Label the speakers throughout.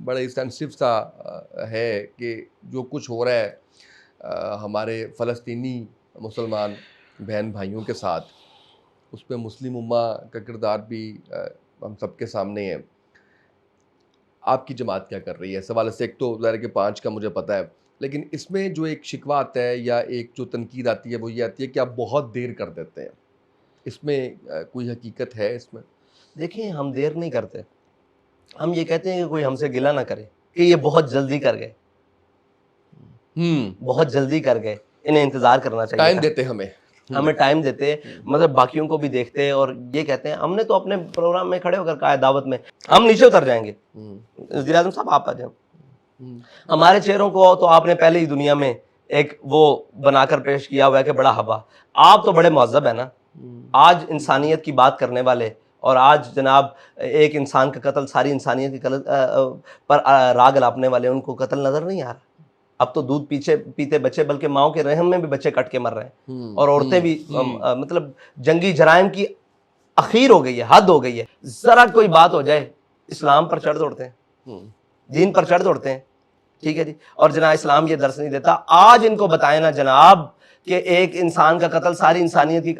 Speaker 1: بڑا سینسٹیو سا ہے کہ جو کچھ ہو رہا ہے ہمارے فلسطینی مسلمان بہن بھائیوں کے ساتھ، اس پہ مسلم امہ کا کردار بھی ہم سب کے سامنے ہے. آپ کی جماعت کیا کر رہی ہے اس حوالے سے؟ ایک تو ظاہر کہ 5 کا مجھے پتہ ہے، لیکن اس میں جو ایک شکوہ آتا ہے یا ایک جو تنقید آتی ہے وہ یہ آتی ہے کہ آپ بہت دیر کر دیتے ہیں. اس میں کوئی حقیقت ہے اس میں؟
Speaker 2: دیکھیں، ہم دیر نہیں کرتے. ہم یہ کہتے ہیں کہ کوئی ہم سے گلہ نہ کرے کہ یہ بہت جلدی کر گئے، بہت جلدی کر گئے. انہیں انتظار کرنا چاہیے.
Speaker 1: ٹائم دیتے
Speaker 2: ہمیں ٹائم دیتے، مطلب باقیوں کو بھی دیکھتے اور یہ کہتے ہیں. ہم نے تو اپنے پروگرام میں کھڑے ہو کر کہا ہے دعوت میں ہم نیچے اتر جائیں گے، وزیر اعظم صاحب آپ آ جائیں. ہمارے چہروں کو تو آپ نے پہلے ہی دنیا میں ایک وہ بنا کر پیش کیا ہوا ہے کہ بڑا ہوا. آپ تو بڑے مہذب ہیں نا. آج انسانیت کی بات کرنے والے، اور آج جناب ایک انسان کا قتل ساری انسانیت کی پر راگ الاپنے والے، ان کو قتل نظر نہیں آ رہا. اب تو دودھ پیتے بچے، بلکہ ماؤں کے رحم میں بھی بچے کٹ کے مر رہے ہیں، اور عورتیں بھی مطلب جنگی جرائم کی اخیر ہو گئی ہے، حد ہو گئی ہے. ذرا کوئی بات ہو جائے اسلام پر چڑھ دوڑتے ہیں، دین پر چڑھ دوڑتے ہیں. ٹھیک ہے جی. اور جناب اسلام یہ درس نہیں دیتا. آج ان کو بتائیں نا جناب کہ ایک انسان کا قتل ساری انسانیت کی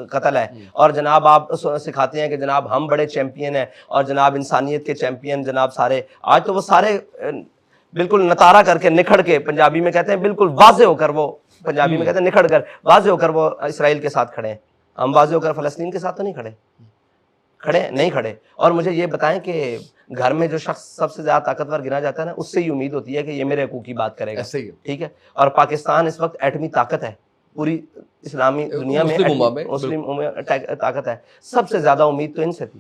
Speaker 2: قتل ہے، اور جناب آپ سکھاتے ہیں کہ جناب ہم بڑے چیمپئن ہیں اور جناب انسانیت کے چیمپئن جناب سارے. آج تو وہ سارے بالکل نتارا کر کے نکھڑ کے، پنجابی میں کہتے ہیں بالکل واضح ہو کر، وہ پنجابی میں کہتے ہیں نکھڑ کر، واضح ہو کر وہ اسرائیل کے ساتھ کھڑے ہیں. ہم واضح ہو کر فلسطین کے ساتھ تو نہیں نہیں کھڑے. اور مجھے یہ بتائیں کہ گھر میں جو شخص سب سے زیادہ طاقتور گنا جاتا ہے نا، اس سے ہی امید ہوتی ہے کہ یہ میرے حقوق کی بات کرے گا. ٹھیک ہے. اور پاکستان اس وقت ایٹمی طاقت ہے پوری اسلامی دنیا میں، مسلم طاقت ہے. سب سے زیادہ امید تو ان سے تھی.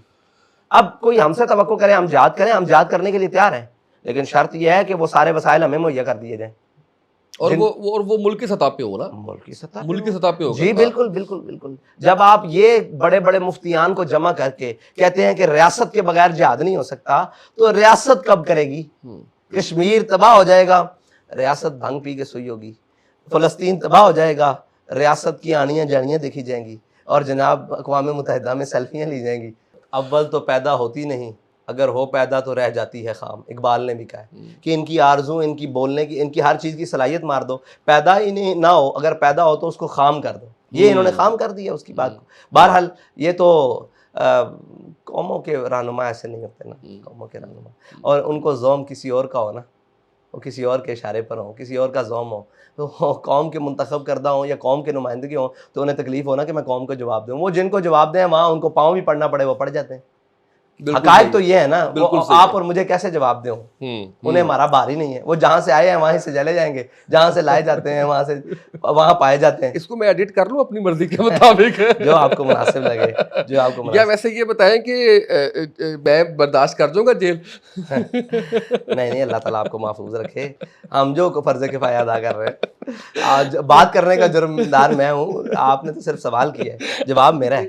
Speaker 2: اب کوئی ہم سے توقع کرے ہم جہاد کریں، ہم جہاد کرنے کے لیے تیار ہیں، لیکن شرط یہ ہے کہ وہ سارے وسائل ہمیں مہیا کر دیے جائیں.
Speaker 1: اور وہ ملک کی سطح پہ ہو نا،
Speaker 2: ملک کی
Speaker 1: سطح پہ ہوگا.
Speaker 2: جی بالکل بالکل بالکل. جب آپ یہ بڑے بڑے مفتیان کو جمع کر کے کہتے ہیں کہ ریاست کے بغیر جہاد نہیں ہو سکتا، تو ریاست کب کرے گی؟ کشمیر تباہ ہو جائے گا، ریاست بھنگ پی کے سوئی ہوگی. فلسطین تباہ ہو جائے گا، ریاست کی آنیاں جانیاں دیکھی جائیں گی، اور جناب اقوام متحدہ میں سیلفیاں لی جائیں گی. اول تو پیدا ہوتی نہیں، اگر ہو پیدا تو رہ جاتی ہے خام. اقبال نے بھی کہا ہے کہ ان کی آرزو، ان کی بولنے کی، ان کی ہر چیز کی صلاحیت مار دو. پیدا ہی نہیں نہ ہو، اگر پیدا ہو تو اس کو خام کر دو. یہ انہوں نے خام کر دیا اس کی بات کو. بہرحال یہ تو قوموں کے رہنما ایسے نہیں ہوتے نا، قوموں کے رہنما. اور ان کو زوم کسی اور کا ہو نا، وہ کسی اور کے اشارے پر ہوں، کسی اور کا زوم ہو، تو قوم کے منتخب کردہ ہوں یا قوم کے نمائندگی ہوں، تو انہیں تکلیف ہونا کہ میں قوم کو جواب دوں. وہ جن کو جواب دیں وہاں ان کو پاؤں بھی پڑھنا پڑے، وہ پڑھ جاتے ہیں. حقائق تو یہ ہے نا. وہ آپ اور مجھے کیسے جواب دیں؟ انہیں ہمارا بار ہی نہیں ہے. وہ جہاں سے آئے ہیں وہیں سے چلے جائیں گے، جہاں سے لائے جاتے ہیں وہاں پائے جاتے ہیں.
Speaker 1: اس کو میں ایڈٹ کر لوں اپنی مرضی کے مطابق،
Speaker 2: جو آپ کو مناسب لگے، جو آپ کو
Speaker 1: یا ویسے یہ بتائیں کہ میں برداشت کر جاؤں گا جیل؟
Speaker 2: نہیں، اللہ تعالیٰ آپ کو محفوظ رکھے. ہم جو فرض کفایہ ادا کر رہے ہیں، آج بات کرنے کا جرم دار میں ہوں، آپ نے تو صرف سوال کیا ہے، جواب میرا ہے.